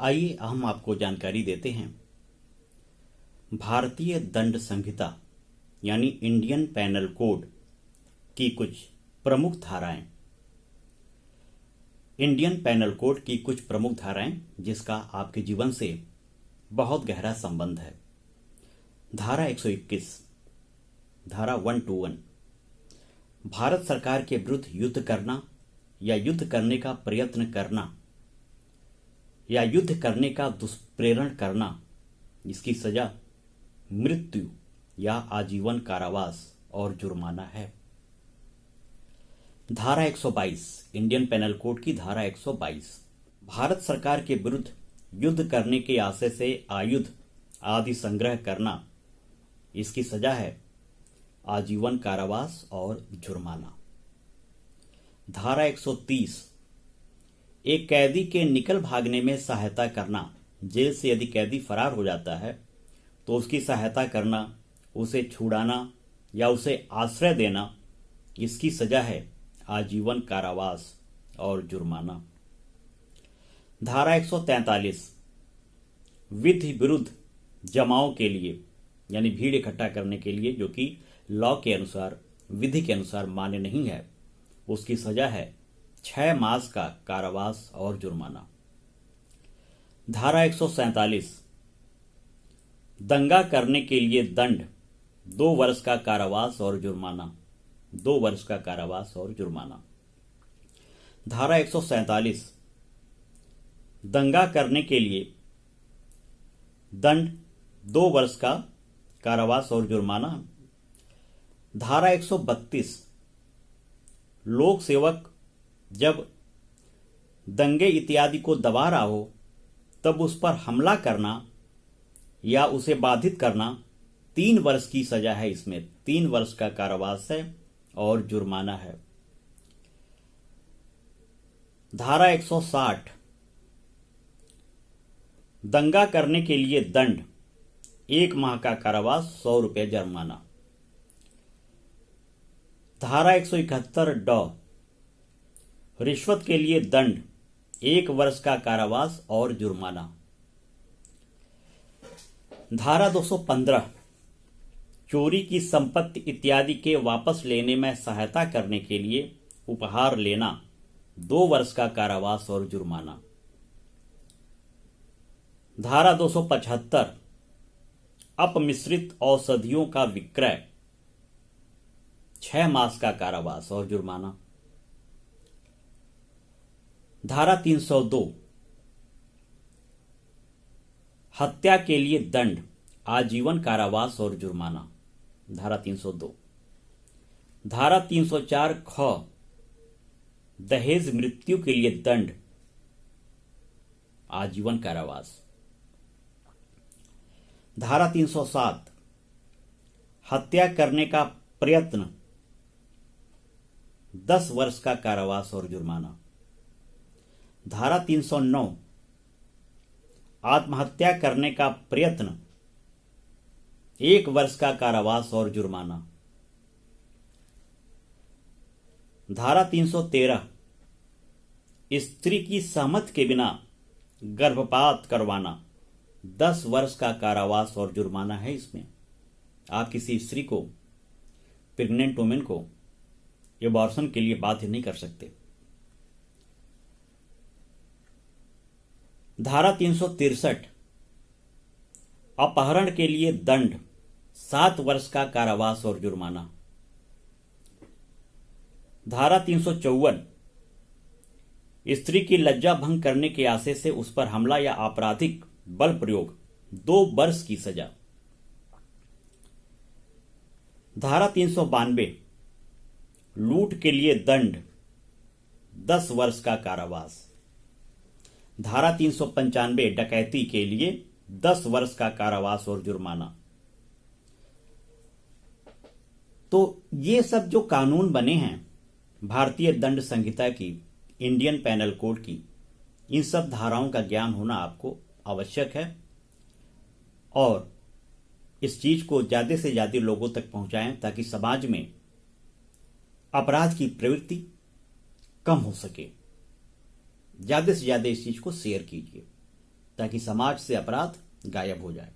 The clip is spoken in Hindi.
आइए हम आपको जानकारी देते हैं भारतीय दंड संहिता यानी इंडियन पैनल कोड की कुछ प्रमुख धाराएं। इंडियन पैनल कोड की कुछ प्रमुख धाराएं जिसका आपके जीवन से बहुत गहरा संबंध है। धारा 121, धारा 121, भारत सरकार के विरुद्ध युद्ध करना या युद्ध करने का प्रयत्न करना या युद्ध करने का दुष्प्रेरण करना, इसकी सजा मृत्यु या आजीवन कारावास और जुर्माना है। धारा 122, इंडियन पैनल कोड की धारा 122, भारत सरकार के विरुद्ध युद्ध करने के आशय से आयुध आदि संग्रह करना, इसकी सजा है आजीवन कारावास और जुर्माना। धारा 130, एक कैदी के निकल भागने में सहायता करना, जेल से यदि कैदी फरार हो जाता है तो उसकी सहायता करना, उसे छुड़ाना या उसे आश्रय देना, इसकी सजा है आजीवन कारावास और जुर्माना। धारा 143, विधि विरुद्ध जमाओं के लिए यानी भीड़ इकट्ठा करने के लिए जो कि लॉ के अनुसार, विधि के अनुसार मान्य नहीं है, उसकी सजा है 6 मास का कारावास और जुर्माना। धारा 147, दंगा करने के लिए दंड 2 वर्ष का कारावास और जुर्माना, 2 वर्ष का कारावास और जुर्माना। धारा 147, दंगा करने के लिए दंड 2 वर्ष का कारावास और जुर्माना। धारा 132, लोक सेवक जब दंगे इत्यादि को दबा रहा हो तब उस पर हमला करना या उसे बाधित करना, 3 वर्ष की सजा है। इसमें 3 वर्ष का कारावास है और जुर्माना है। धारा 160, दंगा करने के लिए दंड 1 माह का कारावास, 100 रुपये जुर्माना। धारा 171 रिश्वत के लिए दंड 1 वर्ष का कारावास और जुर्माना। धारा 215, चोरी की संपत्ति इत्यादि के वापस लेने में सहायता करने के लिए उपहार लेना, 2 वर्ष का कारावास और जुर्माना। धारा 275, अपमिश्रित औषधियों का विक्रय, 6 मास का कारावास और जुर्माना। धारा 302, हत्या के लिए दंड आजीवन कारावास और जुर्माना। धारा 302। धारा 304 ख, दहेज मृत्यु के लिए दंड आजीवन कारावास। धारा 307, हत्या करने का प्रयत्न 10 वर्ष का कारावास और जुर्माना। धारा 309, आत्महत्या करने का प्रयत्न 1 वर्ष का कारावास और जुर्माना। धारा 313, स्त्री की सहमति के बिना गर्भपात करवाना, 10 वर्ष का कारावास और जुर्माना है। इसमें आप किसी स्त्री को, प्रेग्नेंट वुमेन को एबॉर्शन के लिए बाध्य नहीं कर सकते। धारा 363, अपहरण के लिए दंड 7 वर्ष का कारावास और जुर्माना। धारा 354, स्त्री की लज्जा भंग करने के आशय से उस पर हमला या आपराधिक बल प्रयोग, 2 वर्ष की सजा। धारा 392, लूट के लिए दंड 10 वर्ष का कारावास। धारा 395, डकैती के लिए 10 वर्ष का कारावास और जुर्माना। तो ये सब जो कानून बने हैं भारतीय दंड संहिता की, इंडियन पैनल कोड की, इन सब धाराओं का ज्ञान होना आपको आवश्यक है और इस चीज को ज्यादा से ज्यादा लोगों तक पहुंचाएं ताकि समाज में अपराध की प्रवृत्ति कम हो सके। ज्यादा से ज्यादा इस चीज को शेयर कीजिए। ताकि समाज से अपराध गायब हो जाए।